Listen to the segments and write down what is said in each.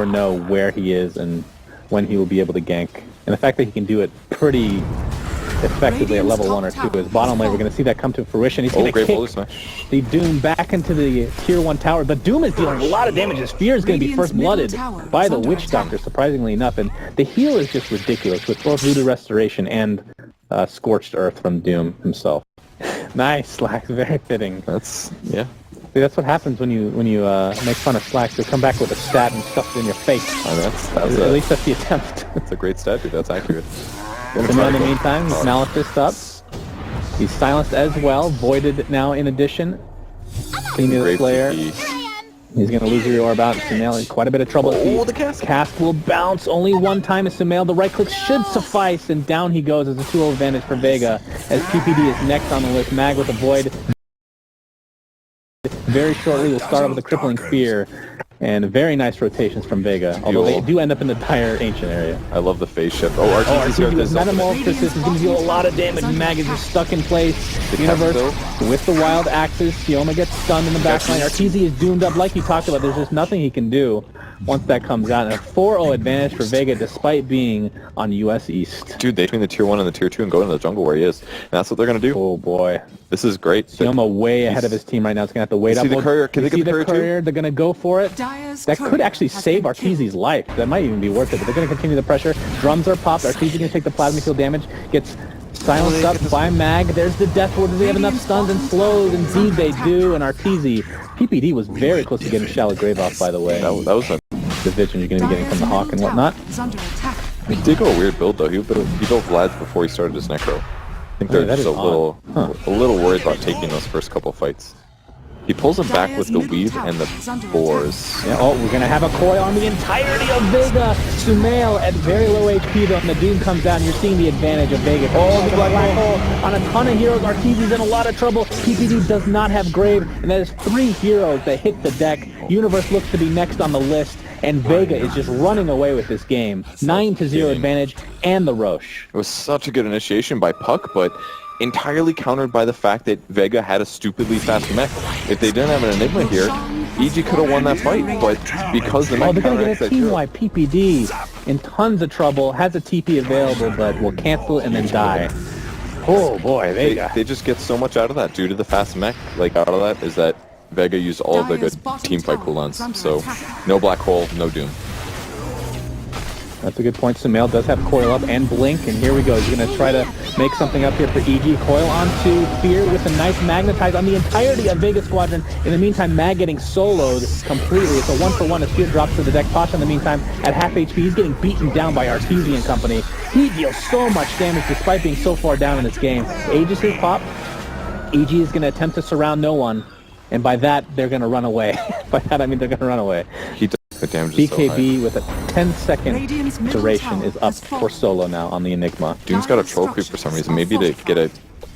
know where he is and when he will be able to gank. And the fact that he can do it pretty effectively at level 1 or 2 is bottom lane. We're going to see that come to fruition. He's going to kick the Doom back into the tier 1 tower. But Doom is dealing a lot of damage. His Fear is going to be first blooded by the Witch Doctor, surprisingly enough. And the heal is just ridiculous with both Voodoo Restoration and Scorched Earth from Doom himself. Nice, Slacks. Very fitting. Yeah. See, that's what happens when you make fun of Slacks. They come back with a stat and stuff it in your face. Oh, at least that's the attempt. That's a great stat, dude. That's accurate. So now in the meantime, he's Malefist up. He's silenced as well. Voided now in addition. Cleaning the Slayer. He's going to lose the orb out. Sumail in quite a bit of trouble. Oh, the cast. Cast will bounce only one time as Sumail. The right click should suffice, and down he goes as a 2-0 advantage for Vega. As PPD is next on the list. Mag with a Void. Very shortly, we'll start off with a Crippling Fear. And very nice rotations from Vega, although they do end up in the dire ancient area. I love the phase shift. Oh, RTZ with Metamorphosis is going to deal a lot of damage. Mag is just stuck in place. Universe with the wild axes. Sioma gets stunned in the backline. RTZ is doomed up like you talked about. There's just nothing he can do once that comes out. And a 4-0 advantage for Vega despite being on US East. Dude, they between the tier 1 and the tier 2 and go into the jungle where he is. And that's what they're going to do. Oh boy. This is great. Sioma way ahead of his team right now. He's going to have to wait up. See the courier? Can they get the courier? They're going to go for it. That could actually save Arteezy's life. That might even be worth it, but they're going to continue the pressure. Drums are popped. Arteezy going to take the plasma field damage. Gets silenced up by Mag. There's the death ward. Do they have enough stuns and slows? Indeed they do, and Arteezy. PPD was very close to getting Shallow Grave off, by the way. That was the vision you're going to be getting from the Hawk and whatnot. He did go a weird build, though. He built Vlads before he started his Necro. I think they're just a little worried about taking those first couple fights. He pulls him back with the weave and the boars. Yeah, oh, we're going to have a coil on the entirety of Vega. Sumail at very low HP though, and the Doom comes down. You're seeing the advantage of Vega. Oh, the black hole on a ton of heroes. Arteezy's in a lot of trouble. PPD does not have Grave, and that is 3 heroes that hit the deck. Universe looks to be next on the list, and Vega is just running away with this game. 9-0 advantage, and the Roche. It was such a good initiation by Puck, but entirely countered by the fact that Vega had a stupidly fast mech. If they didn't have an Enigma here, EG could have won that fight, but because the mech they're going to get a team-wide PPD in tons of trouble, has a TP available, but will cancel it and then die. Oh boy, Vega. They just get so much out of that due to the fast mech. Like, out of that is that Vega used all of their good team fight cooldowns. So, no Black Hole, no Doom. That's a good point. Sumail does have Coil up and Blink, and here we go. He's going to try to make something up here for EG. Coil onto Fear with a nice Magnetize on the entirety of Vega Squadron. In the meantime, Mag getting soloed completely. It's a 1-for-1 as Fear drops to the deck. Pasha in the meantime at half HP. He's getting beaten down by Arteezy and company. He deals so much damage despite being so far down in this game. Aegis is popped. EG is going to attempt to surround no one, and by that, they're going to run away. By that, I mean they're going to run away. The damage BKB is so with a 10-second duration is up for solo now on the Enigma. Doom's got a troll creep for some reason. Maybe to get a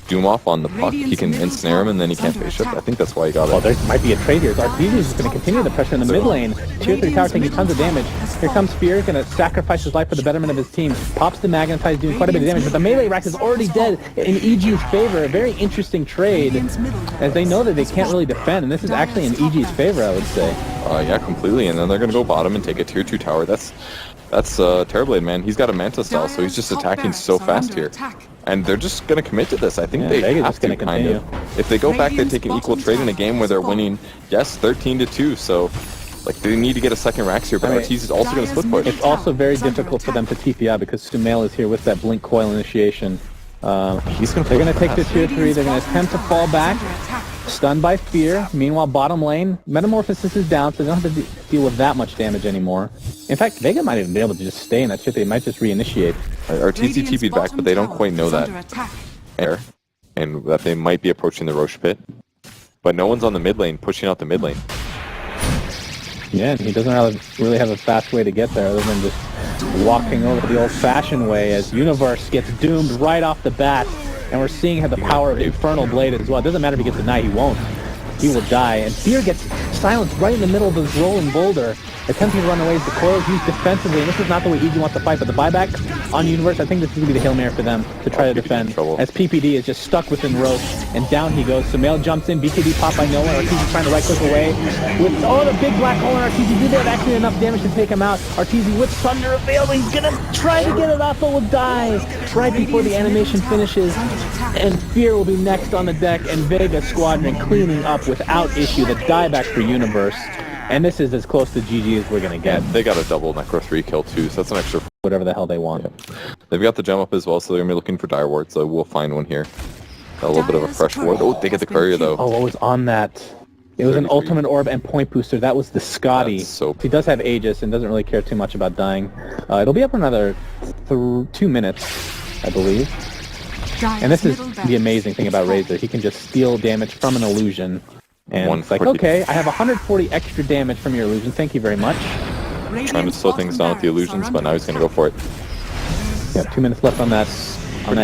Doom off on the Puck, he can ensnare him and then he can't face shift. I think that's why he got it. Well, there might be a trade here. Arteezy is just going to continue the pressure in the mid lane. Tier 3 tower taking tons of damage. Here comes Fear, going to sacrifice his life for the betterment of his team. Pops the Magnetize, doing quite a bit of damage, but the melee rack is already dead in EG's favor. A very interesting trade, as they know that they can't really defend, and this is actually in EG's favor, I would say. Yeah, completely, and then they're going to go bottom and take a tier 2 tower. That's Terrorblade, man. He's got a Manta style, so he's just attacking so fast here. And they're just going to commit to this. I think they have to, kind of. If they go back, they take an equal trade in a game where they're winning, yes, 13-2, so like they need to get a second Rax here, but Arteezy is also going to split push. It's also very difficult for them to TP out because Sumail is here with that Blink Coil initiation. They're going to take the tier 3, they're going to attempt to fall back. Stunned by Fear. Meanwhile, bottom lane, Metamorphosis is down, so they don't have to deal with that much damage anymore. In fact, Vega might even be able to just stay in that shit. They might just reinitiate. Arteezy TP'd back, but they don't quite know that. And that they might be approaching the Roche pit. But no one's on the mid lane, pushing out the mid lane. Yeah, and he doesn't really have a fast way to get there other than just walking over the old-fashioned way as Universe gets doomed right off the bat. And we're seeing how the power of Infernal Blade as well. It doesn't matter if he gets denied, he won't. He will die. And Fear gets silence right in the middle of this rolling boulder. Attempting to run away as the coil is used defensively, and this is not the way EG wants to fight, but the buyback on Universe, I think this is going to be the Hail Mary for them to try to defend. As PPD is just stuck within rope, and down he goes. Sumail jumps in, BKB popped by no one. RTZ trying to right-click away. With, the big black hole on RTZ. Did they have actually enough damage to take him out? RTZ with Thunder available. He's going to try to get it off, but will die right before the animation finishes. And Fear will be next on the deck, and Vega Squadron cleaning up without issue. The dieback for Universe. And this is as close to GG as we're going to get. They got a double Necro 3 kill too, so that's an extra... Whatever the hell they want. Yeah. They've got the gem up as well, so they're going to be looking for Dire Ward, so we'll find one here. Got a little bit of a fresh ward. Oh, they get the courier though. Oh, what was on that? It was an ultimate orb and point booster. That was the Scotty. He does have Aegis and doesn't really care too much about dying. It'll be up for another 2 minutes, I believe. And this is the amazing thing about Razor. He can just steal damage from an illusion. And it's like, okay, I have 140 extra damage from your illusion. Thank you very much. Trying to slow things down with the illusions, but now he's going to go for it. Yeah, 2 minutes left on that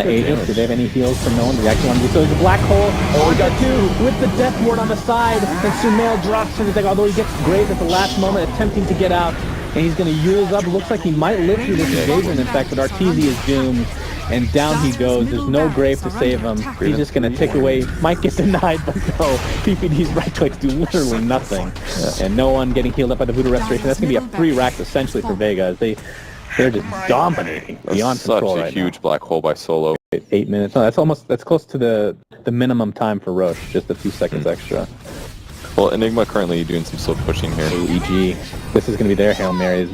Aegis. Do they have any heals from no one? Do they actually want to do so? There's a black hole. Oh, we got 2 with the death ward on the side. And Sumail drops to the deck, although he gets grazed at the last moment, attempting to get out. And he's going to use up. Looks like he might live through this invasion, in fact, but RTZ is doomed. And down he goes. There's no grave to save him. He's just going to tick away. Might get denied, but no. PPD's right clicks do literally nothing. Yeah. And no one getting healed up by the Voodoo Restoration. That's going to be a free rack essentially for Vega. They're just dominating beyond control right now. Such a huge black hole by Solo. 8 minutes. No, that's close to the minimum time for Roche. Just a few seconds extra. Well, Enigma currently doing some slow pushing here. EG. This is going to be their Hail Marys.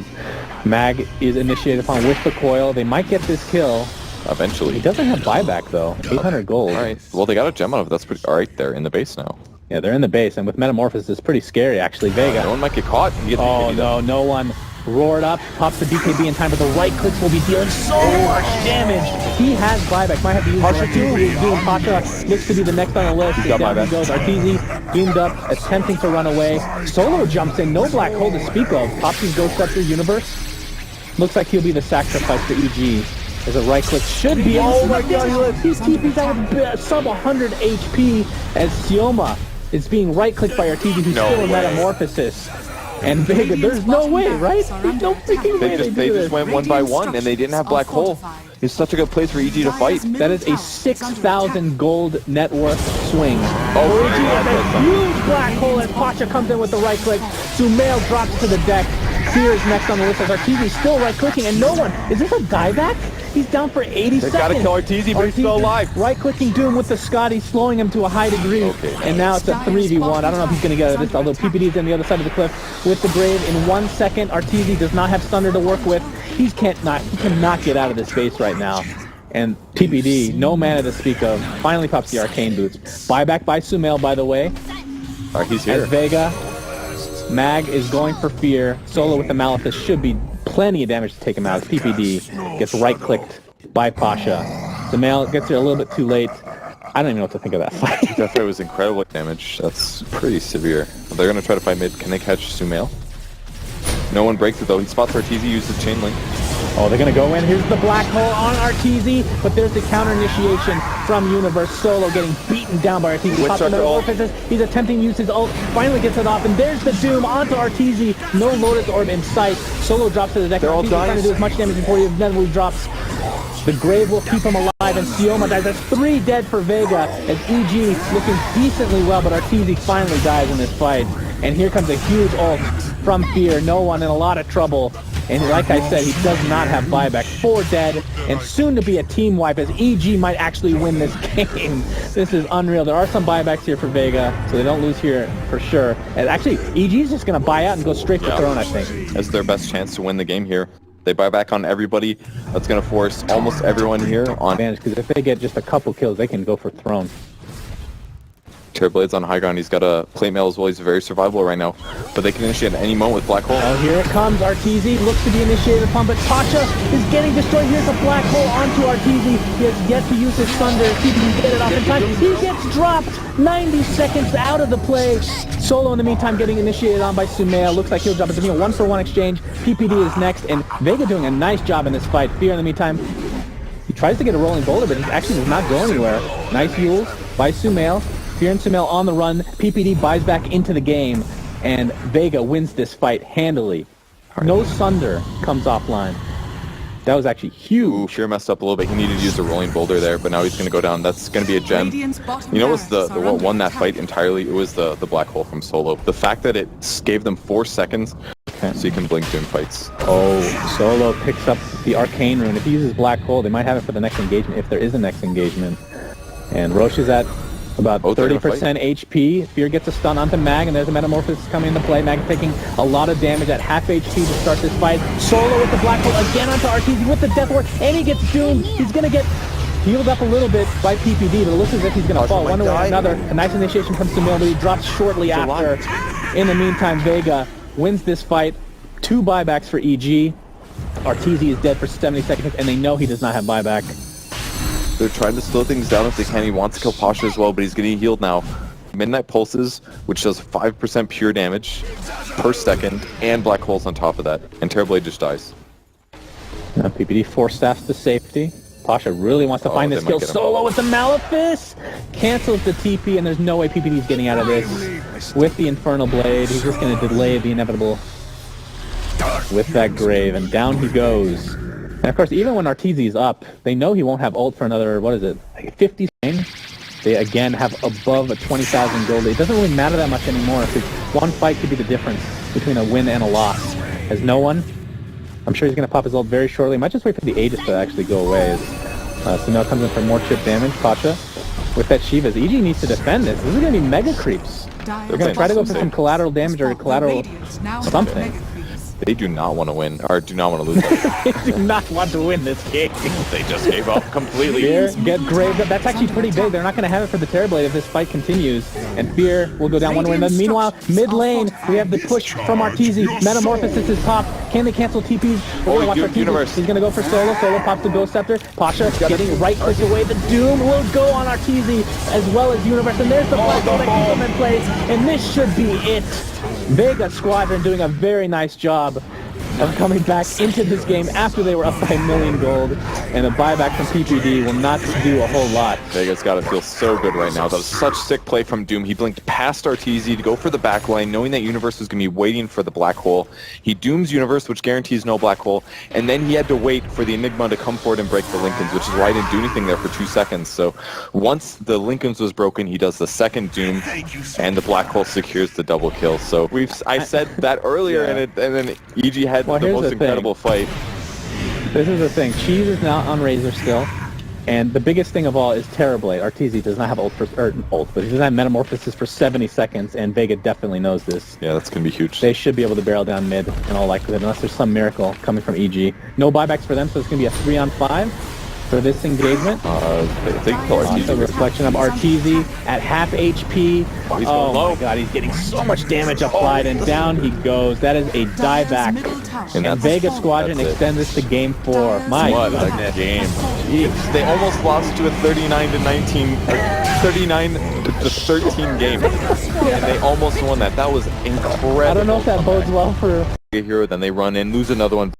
Mag is initiated upon with the coil. They might get this kill. Eventually. He doesn't have buyback though. 800 gold. Alright. Well, they got a gem out of it. That's pretty... Alright, they're in the base now. Yeah, they're in the base, and with Metamorphosis, it's pretty scary, actually. Vega. No one might get caught. Oh, no, no one. Roared up, pops the BKB in time, but the right clicks will be dealing so much damage. He has buyback. Might have to use Pasha too. Doing Pasha looks to be the next on the list. Down he goes. RTZ doomed up, attempting to run away. Solo jumps in. No black hole to speak of. Pops his Ghost Scepter Universe. Looks like he'll be the sacrifice for EG. As a right click should be. Oh my god, he's TP's out with sub 100 HP as Sioma is being right clicked by RTZ, who's still in Metamorphosis. And Vega, there's no way, right? There's no freaking way they just went one by one, and they didn't have black hole. It's such a good place for EG to fight. That is a 6,000 gold net worth swing. Oh, EG has a huge black hole, and Pasha comes in with the right click. Sumail drops to the deck. Fear is next on the list as RTZ is still right clicking, and no one. Is this a dieback? He's down for 80 seconds. They've got to kill RTZ, but he's still alive. Right-clicking Doom with the Scotty, slowing him to a high degree. Okay. And now it's a 3v1. I don't know if he's going to get this, although PPD's on the other side of the cliff with the Grave in 1 second. RTZ does not have Thunder to work with. He cannot get out of this base right now. And PPD, no mana to speak of, finally pops the Arcane Boots. Buyback by Sumail, by the way. Alright, he's here. As Vega, Mag is going for Fear. Solo with the Malefice should be plenty of damage to take him out. PPD gets right-clicked by Pasha. Sumail gets there a little bit too late. I don't even know what to think of that fight. That fight was incredible damage. That's pretty severe. They're going to try to fight mid. Can they catch Sumail? No one breaks it though. He spots RTZ, uses Chain Link. Oh, they're going to go in. Here's the black hole on RTZ, but there's the counter initiation from Universe. Solo getting beaten down by RTZ. Pops the Metamorphosis. He's attempting to use his ult. Finally gets it off, and there's the Doom onto RTZ. No Lotus Orb in sight. Solo drops to the deck. RTZ trying to do as much damage before he inevitably drops. The Grave will keep him alive, and Sioma dies. That's 3 dead for Vega, as EG looking decently well, but RTZ finally dies in this fight. And here comes a huge ult from Fear. No one in a lot of trouble. And like I said, he does not have buyback. 4 dead, and soon to be a team wipe, as EG might actually win this game. This is unreal. There are some buybacks here for Vega, so they don't lose here for sure. And actually, EG is just going to buy out and go straight for Throne, I think. That's their best chance to win the game here. They buy back on everybody. That's going to force almost everyone here on advantage, because if they get just a couple kills, they can go for Throne. Blade's on high ground. He's got a plate mail as well. He's very survivable right now. But they can initiate at any moment with Black Hole. Oh, here it comes. RTZ looks to be initiated upon, but Pasha is getting destroyed. Here's a Black Hole onto RTZ. He has yet to use his Thunder. See if he can get it off in time. He gets dropped 90 seconds out of the play. Solo in the meantime getting initiated on by Sumail. Looks like he'll drop it. It's a 1-for-1 exchange. PPD is next, and Vega doing a nice job in this fight. Fear in the meantime. He tries to get a rolling boulder, but he actually does not go anywhere. Nice heals by Sumail. Fear and Sumail on the run. PPD buys back into the game. and Vega wins this fight handily. No Sunder comes offline. That was actually huge. Ooh, Fear messed up a little bit. He needed to use a rolling boulder there, but now he's going to go down. That's going to be a gem. You know what won that fight entirely? It was the black hole from Solo. The fact that it gave them 4 seconds so you can blink Doom fights. Oh, Solo picks up the arcane rune. If he uses black hole, they might have it for the next engagement, if there is a next engagement. And Roche is at about 30% HP. Fear gets a stun onto Mag, and there's a Metamorphosis coming into play. Mag taking a lot of damage at half HP to start this fight. Solo with the black hole again onto RTZ with the Death Ward, and he gets doomed. He's going to get healed up a little bit by PPD, but it looks as if he's going to fall one way or another. A nice initiation comes to Mill, but he drops shortly after. In the meantime, Vega wins this fight. 2 buybacks for EG. RTZ is dead for 70 seconds, and they know he does not have buyback. They're trying to slow things down if they can. He wants to kill Pasha as well, but he's getting healed now. Midnight Pulses, which does 5% pure damage per second, and black holes on top of that. And Terrorblade just dies. Now PPD 4 staffs to safety. Pasha really wants to find this kill. Solo with the Malefice! Cancels the TP, and there's no way PPD is getting out of this. With the Infernal Blade, he's just going to delay the inevitable with that Grave, and down he goes. And of course, even when RTZ is up, they know he won't have ult for another, what is it, like 50 seconds? They again have above a 20,000 gold. It doesn't really matter that much anymore, because one fight could be the difference between a win and a loss. As no one, I'm sure he's going to pop his ult very shortly. Might just wait for the Aegis to actually go away. Sunil comes in for more chip damage. Pasha with that Shivas. EG needs to defend this. This is going to be mega creeps. They're going to try to go for some collateral damage or collateral something. They do not want to win, or do not want to lose that. They do not want to win this game. They just gave up completely. Fear get graved up. That's actually pretty big. They're not going to have it for the Terrorblade if this fight continues. And Fear will go down one way. And then meanwhile, mid lane, we have the push from RTZ. Metamorphosis is top. Can they cancel TPs? Oh, watch Universe. He's going to go for Solo. Solo pops the Ghost Scepter. Pasha getting right click away. The Doom will go on RTZ as well as Universe. And there's the Black Hole that Complement plays. And this should be it. Vega Squadron doing a very nice job of coming back into this game after they were up by 1 million gold, and a buyback from PPD will not do a whole lot. Vega's got to feel so good right now. That was such sick play from Doom. He blinked past RTZ to go for the back line, knowing that Universe was going to be waiting for the black hole. He dooms Universe, which guarantees no black hole, and then he had to wait for the Enigma to come forward and break the Lincolns, which is why he didn't do anything there for 2 seconds. So once the Lincolns was broken, he does the second Doom, and the black hole secures the double kill. So I said that earlier, and then EG had the most incredible fight. This is the thing. Cheese is now on Razor still, and the biggest thing of all is Terrorblade. RTZ does not have ult, but he doesn't have Metamorphosis for 70 seconds, and Vega definitely knows this. Yeah, that's going to be huge. They should be able to barrel down mid in all likelihood, unless there's some miracle coming from EG. No buybacks for them, so it's going to be a 3-on-5 for this engagement. They kill RTZ. A reflection of RTZ at half HP. Oh my god, he's getting so much damage applied, and down he goes. That is a dieback. And Vega Squadron extends this to game 4. My what a game. Jeez. They almost lost to a 39-19, 39-13 game. And they almost won that. That was incredible. I don't know if that bodes well for a hero. Then they run in, lose another one.